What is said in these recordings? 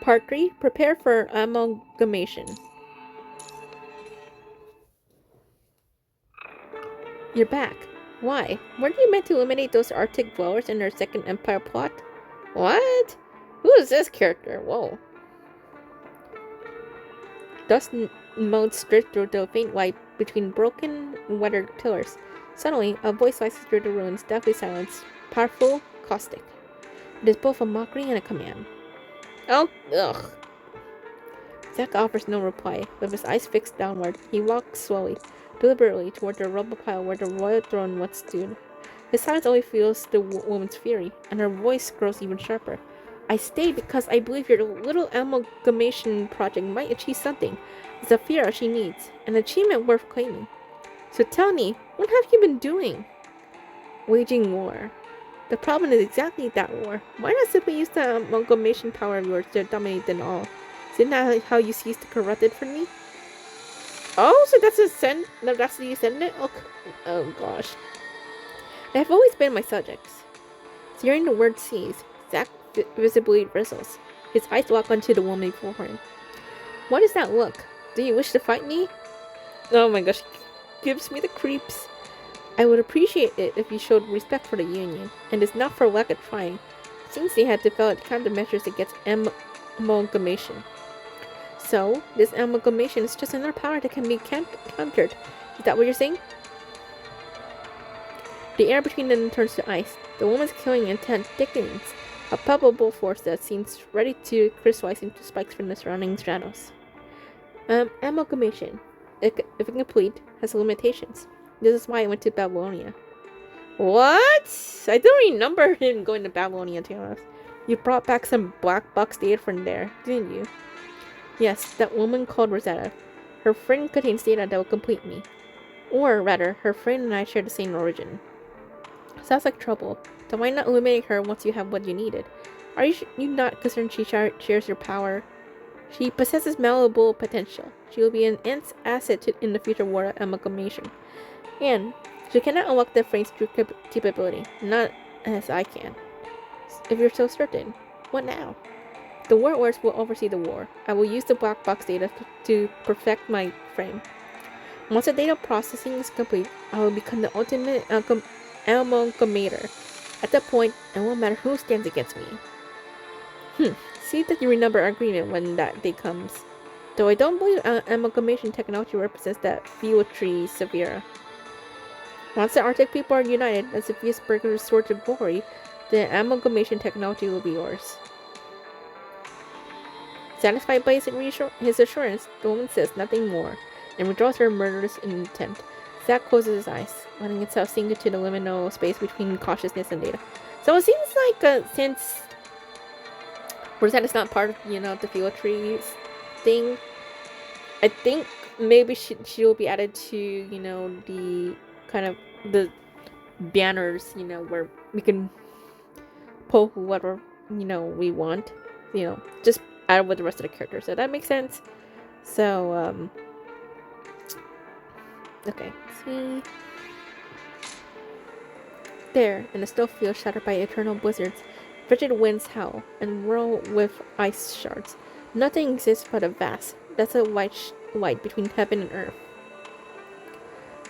Part 3. Prepare for amalgamation. You're back. Why? Weren't you meant to eliminate those Arctic dwellers in their Second Empire plot? What? Who is this character? Whoa. Dust motes drift through the faint light between broken, weathered pillars. Suddenly, a voice slices through the ruins, deathly silence, powerful, caustic. It is both a mockery and a command. Oh, ugh. Zack offers no reply. With his eyes fixed downward, he walks slowly, deliberately toward the rubble pile where the royal throne once stood. His silence only fuels the woman's fury, and her voice grows even sharper. I stay because I believe your little amalgamation project might achieve something. Zafira she needs, an achievement worth claiming. So tell me, what have you been doing? Waging war. The problem is exactly that war. Why not simply use the amalgamation power of yours to dominate them all? Isn't that how you seized the corrupted from me? Oh, so that's that's the ascendant? Oh gosh. They have always been my subjects. Hearing the word seize, Zack visibly bristles. His eyes lock onto the woman before him. What is that look? Do you wish to fight me? Oh my gosh, gives me the creeps. I would appreciate it if you showed respect for the Union, and it's not for lack of trying. It seems they had developed countermeasures against amalgamation. So, this amalgamation is just another power that can be countered. Is that what you're saying? The air between them turns to ice. The woman's killing intent thickens, a palpable force that seems ready to crystallize into spikes from the surrounding shadows. Amalgamation, if incomplete, has limitations. This is why I went to Babylonia. What? I don't remember him going to Babylonia, to be honest. You brought back some black box data from there, didn't you? Yes, that woman called Rosetta. Her friend contains data that will complete me. Or, rather, her friend and I share the same origin. Sounds like trouble. Then why not eliminate her once you have what you needed? Are you not concerned she shares your power? She possesses malleable potential. She will be an asset in the future war of amalgamation. And she cannot unlock the frame's true capability. Not as I can. If you're so certain, what now? The warlords will oversee the war. I will use the black box data to perfect my frame. Once the data processing is complete, I will become the ultimate amalgamator. At that point, it won't matter who stands against me. See that you remember our agreement when that day comes. Though I don't believe amalgamation technology represents that fuel tree Severa. Once the Arctic people are united and Sophia's burger restored to glory, the amalgamation technology will be yours. Satisfied by his assurance, the woman says nothing more and withdraws her murderous intent. Zack closes his eyes, letting itself sink into the liminal space between consciousness and data. So it seems like since Rosetta's not part of, the field trees thing, I think maybe she'll be added to, the kind of the banners, where we can pull whoever, we want, just out with the rest of the characters. So that makes sense. So, okay, see. There, in the still field shattered by eternal blizzards, frigid winds howl and whirl with ice shards. Nothing exists but a vast, desolate white light between heaven and earth.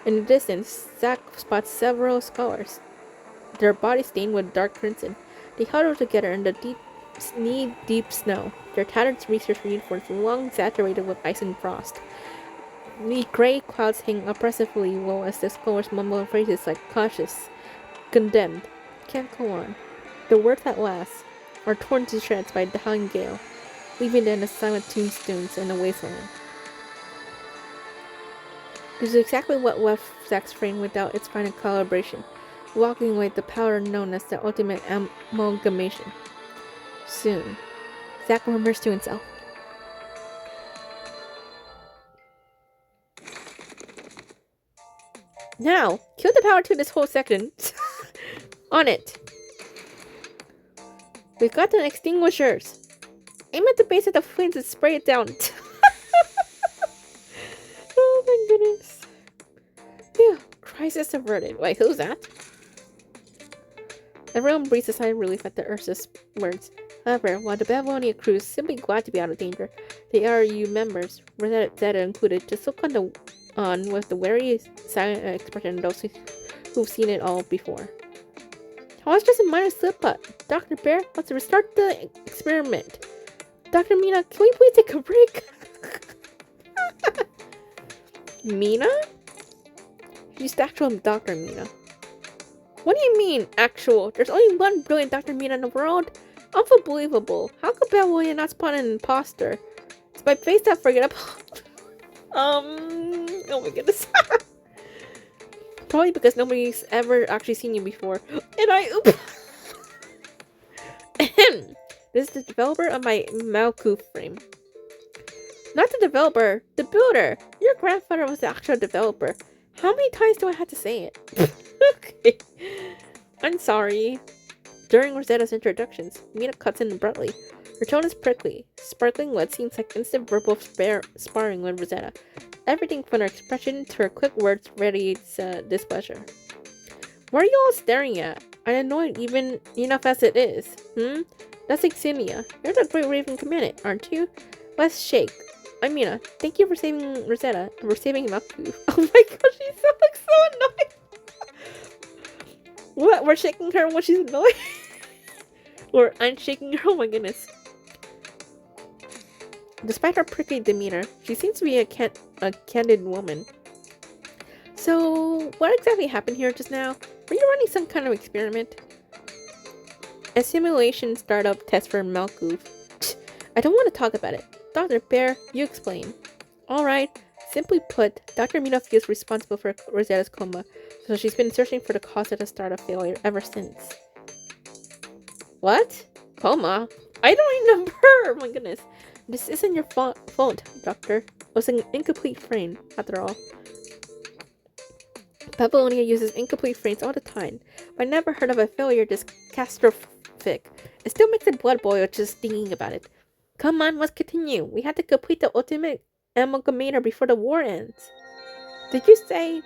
In the distance, Zack spots several scholars, their bodies stained with dark crimson. They huddle together in the knee-deep snow, their tattered research uniforms long saturated with ice and frost. The gray clouds hang oppressively low as the scholars mumble phrases like cautious, condemned, can't go on. The words at last are torn to shreds by the howling gale, leaving them as silent tombstones in the wasteland. This is exactly what left Zack's frame without its final calibration, walking away the power known as the ultimate amalgamation. Soon, Zack murmurs to himself. Now, kill the power to this whole section. On it. We've got the extinguishers. Aim at the base of the flames and spray it down. Oh my goodness. Phew, crisis averted. Wait, who's that? Everyone breathes a sigh of relief at the Ursa's words. However, while the Babylonia crew is simply glad to be out of danger, the ARU members, Rosetta included, just look on with the wary, silent expression of those who've seen it all before. Oh, it's just a minor slip-up. Dr. Bear, let's restart the experiment. Dr. Mina, can we please take a break? Mina? She's the actual Dr. Mina. What do you mean, actual? There's only one brilliant Dr. Mina in the world? Unbelievable. How could Babylonia not spawn an imposter? It's my face that forgettable. Oh my goodness. Probably because nobody's ever actually seen you before. And oops. This is the developer of my Malku frame. Not the developer, the builder. Your grandfather was the actual developer. How many times do I have to say it? Okay. I'm sorry. During Rosetta's introductions, Mina cuts in abruptly. Her tone is prickly, sparkling what seems like instant verbal sparring with Rosetta. Everything from her expression to her quick words radiates displeasure. What are you all staring at? I'm annoyed even enough as it is. That's Xenia. You're the Great Raven Commandant, aren't you? Let's shake. I'm Mina. Thank you for saving Rosetta and for saving Maku. Oh my gosh, she looks so annoyed. What? We're shaking her when she's annoyed? Or I'm shaking her? Oh my goodness. Despite her prickly demeanor, she seems to be a candid woman. So, what exactly happened here just now? Were you running some kind of experiment? A simulation startup test for Malkoof. I don't want to talk about it. Dr. Bear, you explain. Alright. Simply put, Dr. Mina feels responsible for Rosetta's coma, so she's been searching for the cause of the startup failure ever since. What? Coma? I don't remember! Oh my goodness. This isn't your fault, Doctor. It was an incomplete frame, after all. Babylonia uses incomplete frames all the time, but I never heard of a failure this catastrophic. It still makes the blood boil just thinking about it. Come on, let's continue. We have to complete the ultimate amalgamator before the war ends. Did you say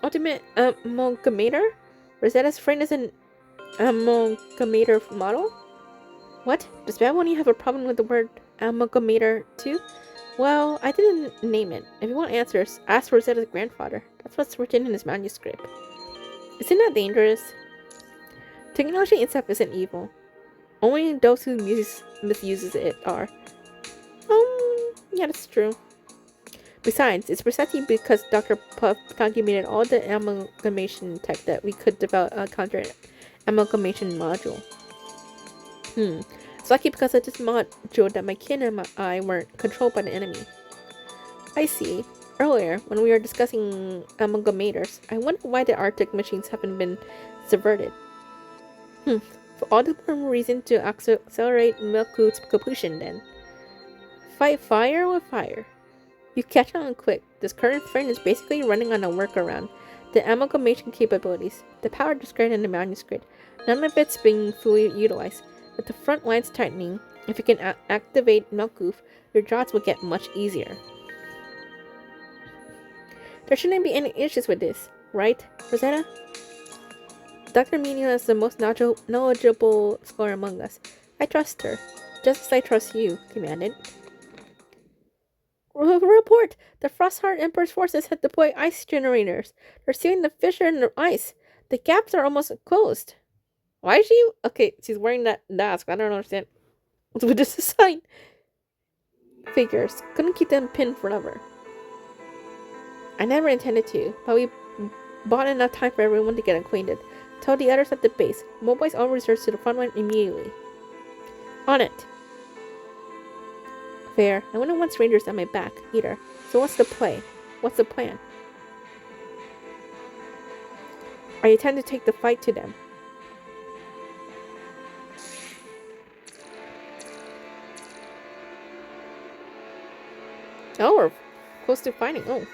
ultimate amalgamator? Rosetta's friend is an amalgamator model? What? Does Babylonia have a problem with the word amalgamator too? Well, I didn't name it. If you want answers, ask Rosetta's grandfather. That's what's written in his manuscript. Isn't that dangerous? Technology itself isn't evil. Only those who misuses it are. Yeah, that's true. Besides, it's precisely because Dr. Puff calculated all the amalgamation tech that we could develop a counter-amalgamation module. It's lucky because of this module that my kin and I weren't controlled by the enemy. I see. Earlier, when we were discussing amalgamators, I wondered why the Arctic machines haven't been subverted. For all the more reason to accelerate Milkwood's completion then. Fight fire with fire. You catch on quick. This current frame is basically running on a workaround. The amalgamation capabilities, the power described in the manuscript, none of it's being fully utilized. With the front lines tightening, if you can activate Milkwoof, your jobs will get much easier. There shouldn't be any issues with this, right, Rosetta? Dr. Mina is the most knowledgeable scholar among us. I trust her, just as I trust you, Commandant. Report! The Frostheart Emperor's forces have deployed ice generators. They're sealing the fissure in the ice. The gaps are almost closed. Why is she... Okay, she's wearing that mask. I don't understand. What's with this sign? Figures. Couldn't keep them pinned forever. I never intended to, but we bought enough time for everyone to get acquainted. Tell the others at the base. Mobilize all reserves to the front line immediately. On it. Fair. No one wants rangers at my back, either. So what's the play? What's the plan? I intend to take the fight to them. Oh, we're close to fighting. Oh.